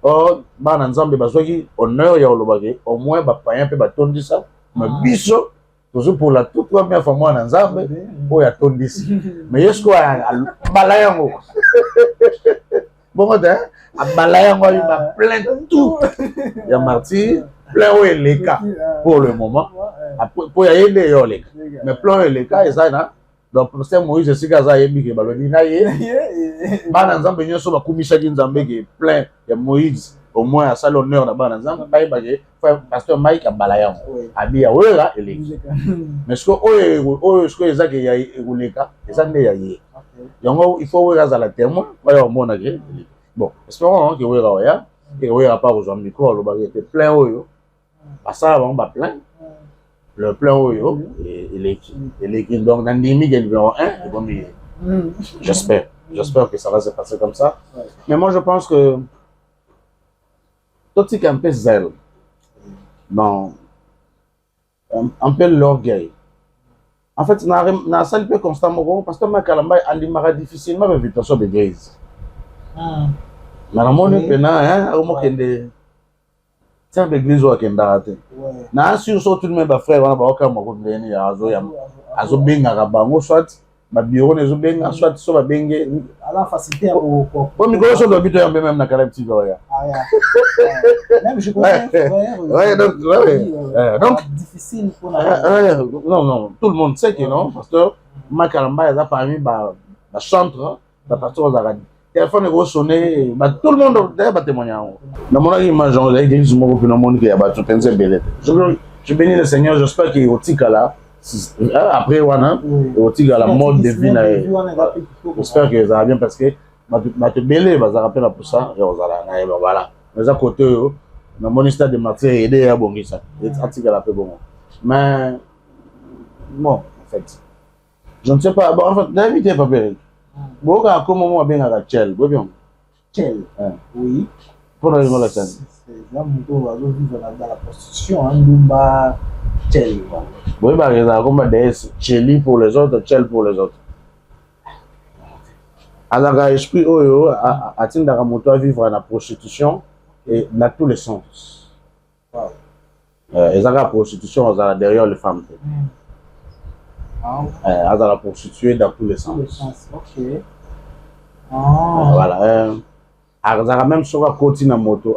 or bana nzambe bazwaki honneur ya olobaki au moins bapaya mpe batondisa mais biso toujours pour la toute première fois mwana nzambe oyo atondisi mais ye sikoyo abala yango bongo te abala yango ayeba plein tout ya martyr plein oyo eleka pour le moment po ya ye nde yo oleka mais plein oyo eleka eza na donc c'est Moïse esika aza ayebi ke balobi na ye bana nzambe nyonso bakumisaki nzambe ke plein ya Moïse au moins asali honneur na bana nzambe bayeba ke pasteur Mike abala yango abiya oyo eleki mais siko oyo siko eza ke ya ekoleka eza nde ya ye yango il faut oyo azala témoin oyo omona ke bon espérons que oyo oya et oyo pas kozwa micro alobaki ete plein oyo basala bango baplein le plein oyo eleki donc na ndimi ke numéro 1 ebomi j'espère que ça va se passer comme ça mais moi je pense que tout un peu zèle non un peu l'orgueil en fait na sali peu constamment parce que ma kalamba alimara difficilement l'invitation de l'église mais na moni pena au mokende tiens l'église ou akenda te na sur tout le monde ba frère wana ba okama ko ndeni azo benga bango soit ba bureau nezo benga soit so ba benge ala facilité au micro so do bito ya même na kala petit ya même je comprends ouais donc difficile pour non tout le monde sait que non pasteur Makalamba est parmi ba chantre ba pasteur Zaradi téléphone est sonné ba tout le monde va témoigner dans mon image on a dit mo ko monde qui a battu penser belette je bénis le Seigneur j'espère qu'il otika là après wana otika la mode de vie na j'espère que ça va bien parce que ma te belé va ça rappelle pour ça et ozala na voilà mais à côté na mon stade de martyr aider à bongisa otika la peu bon mais bon en fait je ne sais pas bon en fait d'inviter pas Péric bon quand comment moi bien à Chel bien Chel oui pour la la scène c'est là mon va vivre dans la prostitution en Dumba Chel oui bah il y a comme des Cheli pour les autres Chel pour les autres alors l'esprit oyo atteindre à moto à vivre dans la prostitution et dans tous les sens et ça la prostitution derrière les femmes à la prostituée dans tous les sens. Ok. Voilà. À même sur la côte na moto,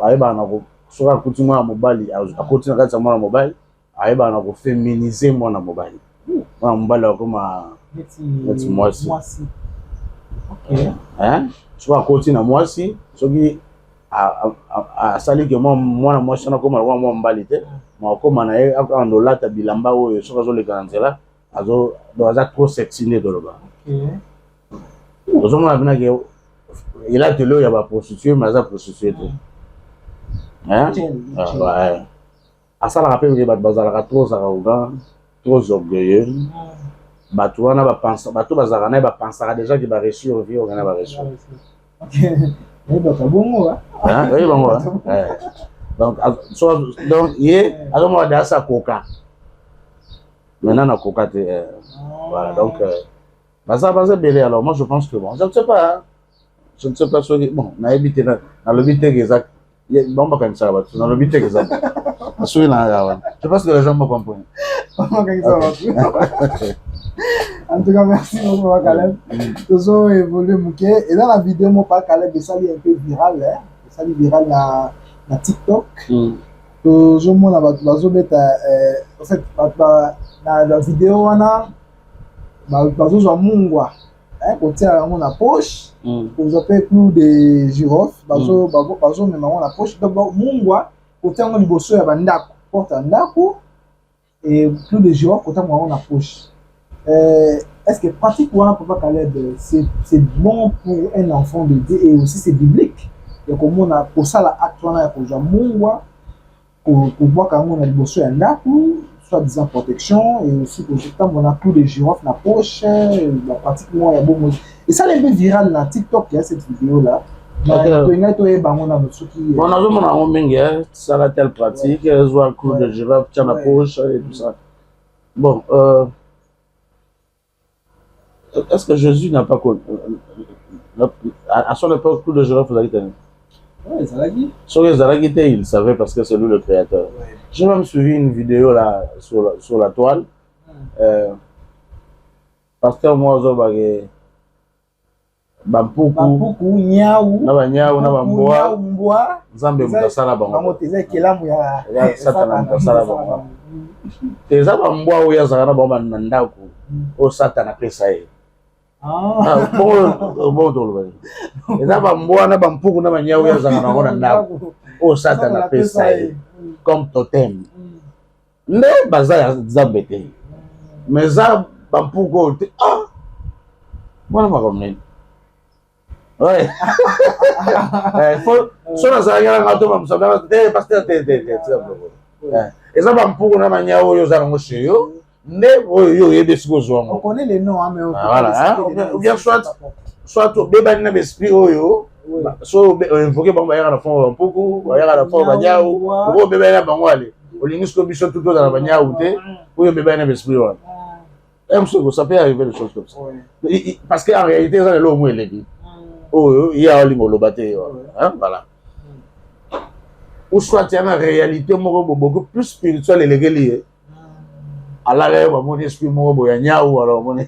sur la côte moi mobile, à côté na kati moi mobile, aïba na ko féminiser moi na mobile. Moi mobile comme moi aussi. Ok. Hein? Sur la côte na moi aussi, so qui a sali que moi na moi sana comme moi mobile te, moi comme na e en dollar ta bilamba o sur les canzela. Azo doza trop sexy né doloba. OK. Ozo mona bina ke il a telo ya ba prostituée mais za prostituée. Hein? Ouais. Asa la rappelle que bazala trop arrogant, trop orgueilleux. Batu wana ba pensa, batu bazala na ba pensera déjà que ba réussir vie on va réussir. OK. Mais donc bongo hein? Oui bongo. Donc yé azo mona da sa coca. Maintenant, on a coca. Voilà, donc, ça va belé. Alors, moi, je pense que bon, je ne sais pas. Hein. Je ne sais pas ce que. Bon, on a évité dans le but exact. Bon, pas comme ça, dans le but exact. Je pense que les gens me comprennent. En tout cas, merci beaucoup, Caleb. Nous avons évolué, Mouké. Et dans la vidéo, mon père Caleb, ça est un peu viral. Ça est viral dans TikTok. Nous avons mettre. En fait, dans la vidéo wana bazozwa mungwa kotia yango na poche kozope clou de girofle bazomema yango na poche donc mungwa kotia yango liboso ya bandako porte ya ndako et clou de girofle kotia yango na poche est-ce que pratique wana papa Caleb c'est bon pour un enfant de Dieu et aussi c'est biblique ya komona kosala acte wana ya kozwa mungwa kobwaka yango na liboso ya ndako disant protection et aussi que quand on a plus de girofle dans la poche pratiquement il y a beaucoup et ça est un peu viral dans TikTok il y a cette vidéo là on a vu mon mingi ça la telle pratique jouer un coup de girofle dans la poche et tout ça bon est-ce que Jésus n'a pas connu à son époque coup de girofle vous avez tenu Ouais, Zalagi. Sur les Zalagité, il savait parce que c'est lui le créateur. Ouais. J'ai même suivi une vidéo là sur la toile. Pasteur Moazo Bagé. Bampuku, Nyau. Naba Nyau, Naba Mboa. Mboa. Nzambe Mutasala Bango. Bango teza kelamu ya Satana Mutasala Bango. Teza Bamboa Oya Zagana Bamba Nandaku. O Satana Pesaye. Ah. Bon, eza bamboa na bampuku na banyau ya zanga nango na ndako oyo Satana apesa ye comme totem nde baza ya nzambe te mais eza bampuku oyo te mwana makambo nini so nazalaki nanga to bamusabaa te paster te eza bampuku na banyau oyo oza nango chez yo nde oyo yo oyebi esika ozwa ngo. On connaît les noms, mais ou bien soit obebani na besprit oyo so invoke bango bayaka na fond bampuku bayaka na fond banyau oko obebani na bango ale olingi siko biso tout oza na banyau te oyo obebani na besprit wana msoko ça peut arriver des choses comme ça parce que en réalité eza lelo omo eleki oyo ya olinga oloba te voilà ou soit ya na réalité moko beaucoup plus spirituel elekeli ye alala bamoni esprit moko boya nyau alors moni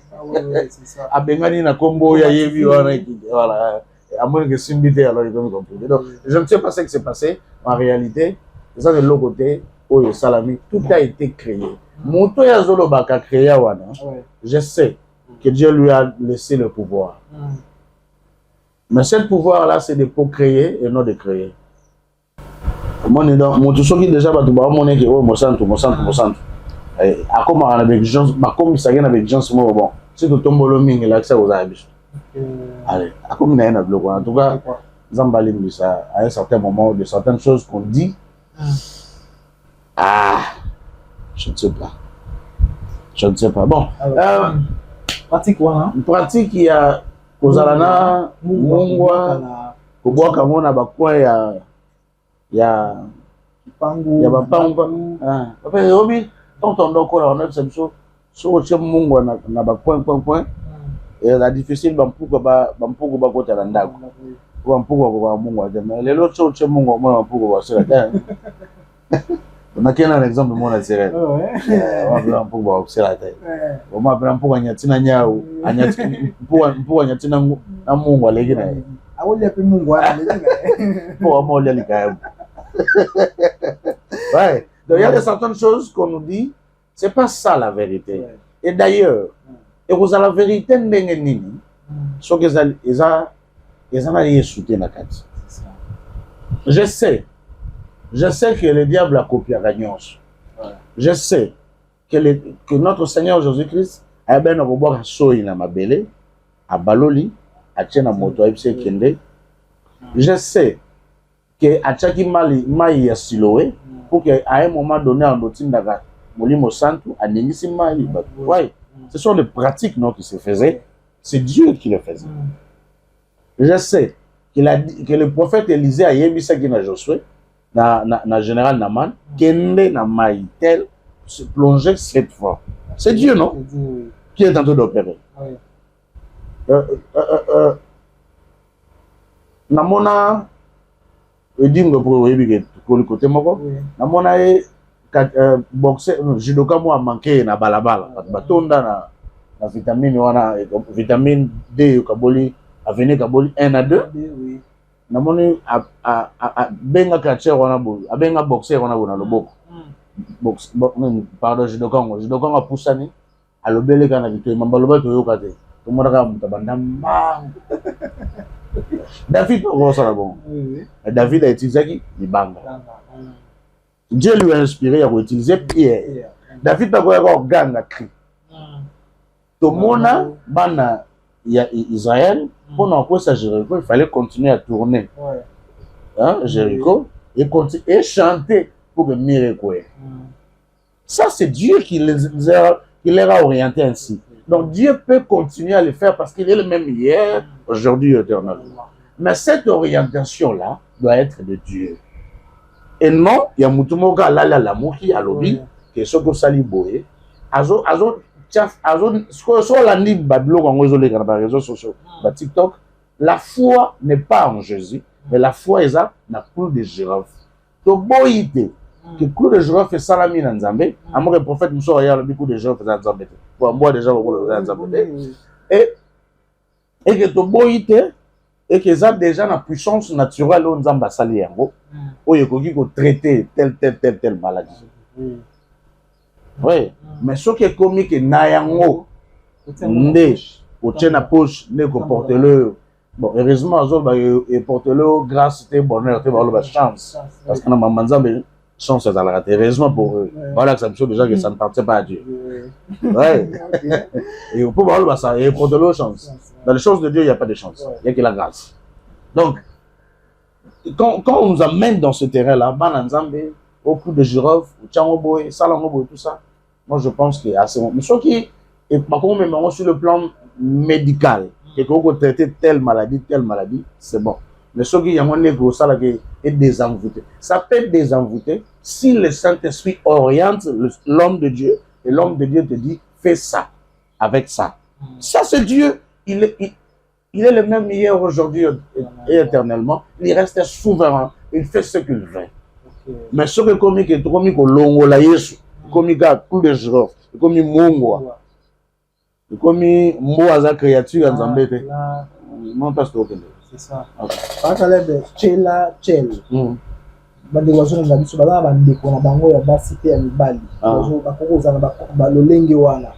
abengani na kombo ya yebi wana voilà amoni que simbité alors il doit me comprendre. Donc je ne sais pas ce qui s'est passé en réalité ça de l'autre côté oyo salami tout a été créé moto ya zolo baka créé wana je sais que Dieu lui a laissé le pouvoir mais ce pouvoir là c'est de pour créer et non de créer moni donc moto soki déjà ba tuba moni que oh mosantu akomaka na baexigence bakomisaki na baexigence moko bon si totombolo mingi lakisa kozala biso allez akomi na ye na biloko en tout cas nzambe alimbisa à un certain moment de certaines choses qu'on dit je ne sais pas bon pratique wana pratique ya kozala na mungwa kobwaka ngo na bacoin ya bapangu papa yobi on doit encore on c'est so chez mungu na ba point et la difficile bampuko ba kota na ndako bampuko ba mungu ade mais les autres chez mungu mo bampuko ba sera ta on a un exemple mon sera on va bampuko ba sera ta on m'a bampuko nyatina nyao mpuko nyatina na mungu aleki na awole pe mungu aleki na pour moi le lika ouais. Donc il y a certaines choses qu'on nous dit, c'est pas ça la vérité. Ouais. Et d'ailleurs, et vous avez la vérité nini, ce que ils ont soutenu la carte. Je sais que le diable a copié la gagnance. Je sais que notre Seigneur Jésus-Christ a bien revoir soyi na mabele, a baloli, a tient na moto a kende. Je sais que a tchaki mai ya siloé. Pour qu'à un moment donné, en Dotindaka, Molimo Santu, à Nénissimali, ce sont des pratiques non, qui se faisaient. C'est Dieu qui le faisait. Je sais que le prophète Élisée a yébisa qui n'a Josué, na général Naman, Kende na Maïtel, se plonger 7 fois. C'est Dieu, non? Qui est en train d'opérer. Namona, Edingo pour le côté moko namona e boxer judoka mo manqué na balabala batonda na vitamine wana vitamine D kaboli avenir kaboli 1 à 2 namoni a benga catcher wana bo abenga boxer wana bo na loboko box pardon judoka ngo pusani alobele kana vitu mambaloba to yoka te to moraka mutabanda David bon. David a utilisé Libanga. Dieu lui a inspiré à utiliser Pierre. David a gagné cri. Tout le monde, bana Israël, pour n'en ça Jéricho, il fallait continuer à tourner. Jéricho et chanter pour que miracle. Ça c'est Dieu qui les a orientés ainsi. Donc Dieu peut continuer à le faire parce qu'il est le même hier, aujourd'hui et éternellement. Mais cette orientation-là doit être de Dieu. Et non, il y a Moutumoka la mouki à l'obi, qui est ce que ça liboé. TikTok, la foi n'est pas en Jésus, Mais la foi est ça, na clou de girofle. To boïté. Que clou de girofle est salami dans Nzambe. Amour le prophète Moussa a le clou de girofle dans Nzambe. Pour moi déjà au Nzambe. Et que to boïté et que ça déjà na puissance naturelle au Nzamba sali yango. O yekoki ko traiter telle maladie. Oui, mais ce qui est comique na yango ndé au tien na poche ne comporte le bon heureusement et porte le grâce et bonheur te la chance parce que na manzambe chance à la heureusement pour eux voilà que ça me dit déjà que ça ne partait pas à Dieu. Ouais. Et on peut voir ça et porte le chance. Dans les choses de Dieu il n'y a pas de chance, il n'y a que la grâce. Donc quand on nous amène dans ce terrain là, bananzambe au coup de girofle, au tchangoboy, salangoboy, tout ça, moi je pense qu'il y a assez bon. Mais ce qui est par contre même sur le plan médical, que qu'on peut traiter telle maladie, c'est bon. Mais ce qui est un négo, ça là est désenvoûté. Ça peut être désenvoûté si le Saint-Esprit oriente l'homme de Dieu et l'homme de Dieu te dit fais ça avec ça. Ça c'est Dieu. Il est le même hier, aujourd'hui et éternellement. Il reste souverain. Il fait ce qu'il veut. Mais ce que comique est trop mis au longo la Yesu, comique à tous les jours, comme mongo, comme moaza créature en zambete. Non pas ce que c'est ça. Par exemple, chela. Bande wazo na biso bala bande ko na bango ya basite ya mibali. Wazo bakoko za na ba lolenge wana.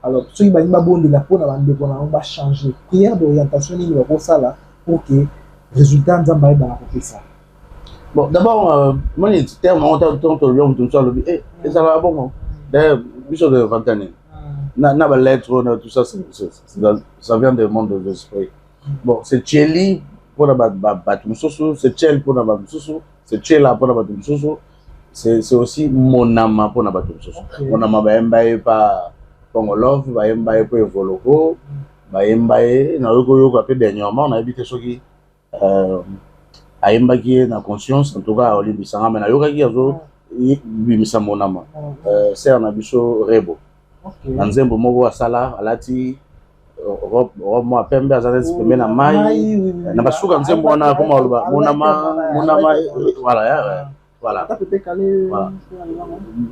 Alors ceux qui ba bonde la pona bande ko na ba changer. Prière d'orientation ni ba ko sala pour que résultat nzamba ba ko ça. Bon, d'abord, moi, il y a un tout ça, et ça va bon. D'ailleurs, Bishop de Vantane, n'a pas lettre, tout ça, ça vient du monde de l'esprit. Bon, c'est Tchéli pour la Batumsoso, c'est Tchel pour la Batumsoso, c'est Tchela pour la Batumsoso, c'est aussi Monama pour la Batumsoso. Monama va emballer par Pongolov, va emballer pour Evoloko, va emballer, n'a eu qu'à dernièrement, on a habité ceux qui. Aïmbaki na conscience en tout cas au lieu de mais na yoka azo bimisa monama c'est un abiso rebo nzembo moko asala alati rob mo pembe azana pembe na mai na basuka nzembo wana koma oloba monama voilà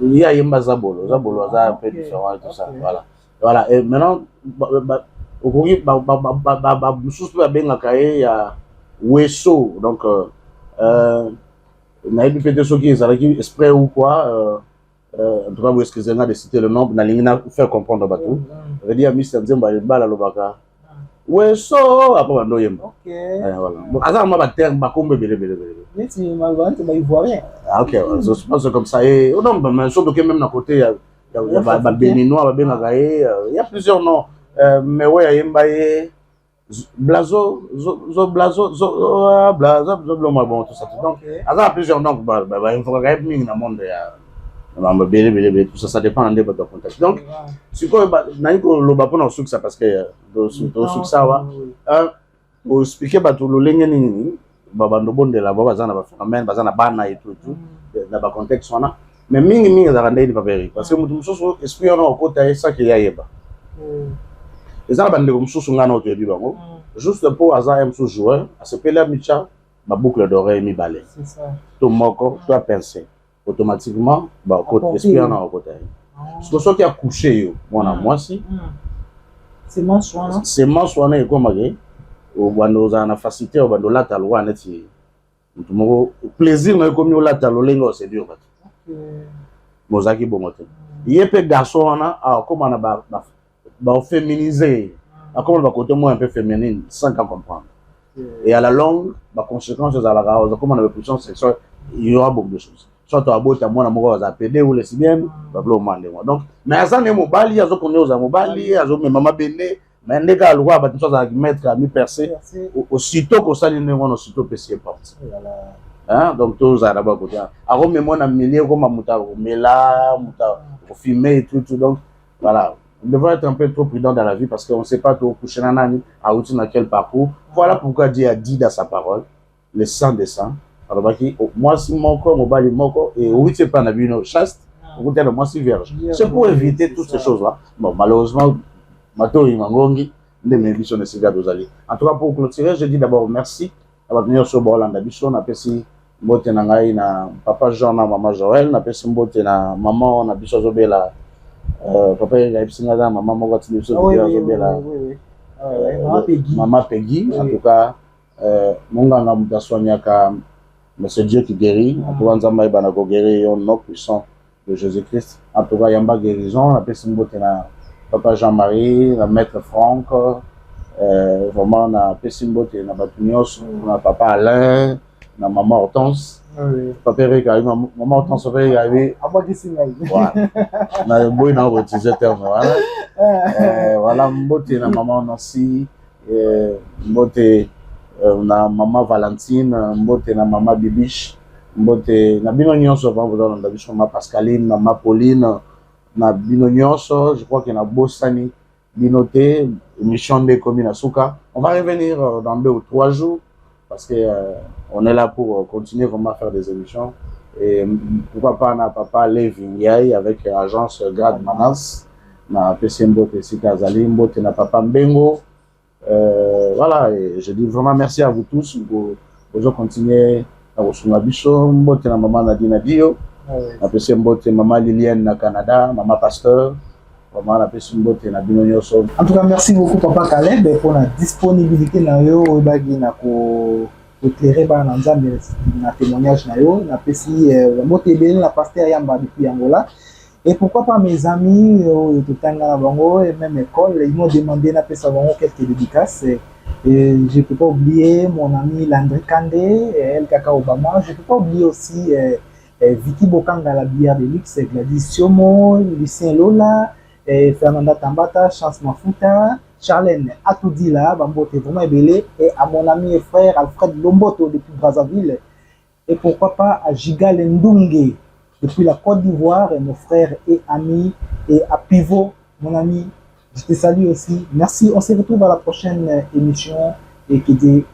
il y a yemba zabolo aza un peu différent et tout ça voilà et maintenant okoki ba mususu ba benga kaye ya Wesso, donc, on a peut-être ceux qui sont exprès ou quoi, en tout cas, vous excusez de citer le nom, on a faire comprendre à tout. On va dire, Mr. Nzemba, il va à l'Obaka. Wesso, après, on va dire. Ok. Voilà. Donc, à ça, on va dire, on va dire, mais si il voit rien. Ok, je pense comme ça. Et, non, mais surtout que même à côté, il y a Béninois, il y a plusieurs noms. Mais ouais, il y a Blazo, Blazo, bon, tout ça. Donc, à plusieurs noms, il faut que dans le monde, tout ça, ça dépend de votre contexte. Donc, si vous avez un succès, parce que le succès, vous expliquez que tout le monde babando bonde la bazana ba phénomène bazana bana et tout dans le contexte on a mais mingi za randai pas vérifier parce que mutu soso esprit on a côté ça qui y a yeba les arbres de comme soso ngana autour du bango juste pour hasard un sous joueur à ce pela micha ma boucle d'oreille mi balai c'est ça tout moko toi pensé automatiquement ba côté esprit on a côté ce que qui a couché yo moi si c'est mensuana et comme au bando za na facilité au bando lata lwa neti mutumo plaisir na komi lata lolengo c'est dur bat mozaki bomote yepe garçon na a comment na ba féminiser a comment ba côté moi un peu féminine sans comprendre et à la longue ba conséquences à la cause comment na puissance sexuelle il y aura beaucoup de choses soit à bota moi na moko za PD ou lesbienne ba blo mande moi donc mais azane mobali azo connait aux mobali azo mama bene mais les gars, le bâtiment ça va mettre à mi-percé. Aussitôt qu'on s'aligne, on aussitôt percé porte. Hein, donc tous à d'abord côté. Alors mais moi on a milieu comme à mouta, mais là mouta, filmer et tout. Donc voilà, on devrait être un peu trop prudent dans la vie parce qu'on ne sait pas trop coucher dans l'année, à où dans quel parcours. Voilà pourquoi Dieu a dit dans sa parole, le sang descend. Alors moi si mon corps, mon bali mon corps et oui c'est pas une chaste, moi si vierge. C'est pour éviter toutes ces choses là. Bon malheureusement. En tout cas, pour clôturer, je dis d'abord merci bato nyonso baolanda biso napesi mbote na ngai na papa Jean na mama Joël napesi mbote na mama na biso azobela papa yebisi nga na mama moko atindi biso video azobela Maman Peggy, en tout cas, Monganga Moutasoaniaka, Monsieur Dieu qui guérit, en tout cas, Nzamba Ibanako guérit, au nom puissant de Jésus-Christ. En tout cas, Yamba guérison, la personne Botena, Papa Jean-Marie, la maître Franck, vraiment, la personne Botena Batunios, Papa Alain, la maman Hortense. Papa Eric arrive, maman Hortense arrive. Voilà. On a beau une utiliser le terme. Voilà, Mbote na maman Nancy, Mbote na maman Valentine, Mbote na maman Bibiche, Mbote na bino nyonso va vous donner la maman Pascaline, maman Pauline, na bino nyonso, je crois qu'il y a Bossani, Binoté, émission de commune à Souka. On va revenir dans 2 ou 3 jours parce que on est là pour continuer vraiment à faire des émissions. Et pourquoi pas na papa Levi Ndiaye avec l'agence Grade Manas. Na PC Mbote Sikazali, Mbote na papa Mbengo. Voilà, et je dis vraiment merci à vous tous pour continuer à vous biso. Mbote na maman Nadine Dio, na PC Mbote maman Liliane na Canada, maman Pasteur, vraiment na PC Mbote na bino nyonso. En tout cas, merci beaucoup papa Caleb pour la disponibilité na yo bagi na ko éclairer ba na nzambe na témoignage na yo na PC Mbote ben la pasteur Yamba depuis Angola. Et pourquoi pas mes amis, et même école, ils m'ont demandé de quelques dédicaces. Et je ne peux pas oublier mon ami Landry Kandé, El Kaka Obama. Je ne peux pas oublier aussi Vicky Bokanga, la bière de luxe, Gladys Siomo, Lucien Lola, Fernanda Tambata, Chance Mafuta, Charlène Atoudila, Bambote vraiment belé, et à mon ami et frère Alfred Lomboto depuis Brazzaville. Et pourquoi pas à Gigal Ndunge depuis la Côte d'Ivoire, et mon frère et ami, et à Pivot, mon ami, je te salue aussi. Merci, on se retrouve à la prochaine émission et que Dieu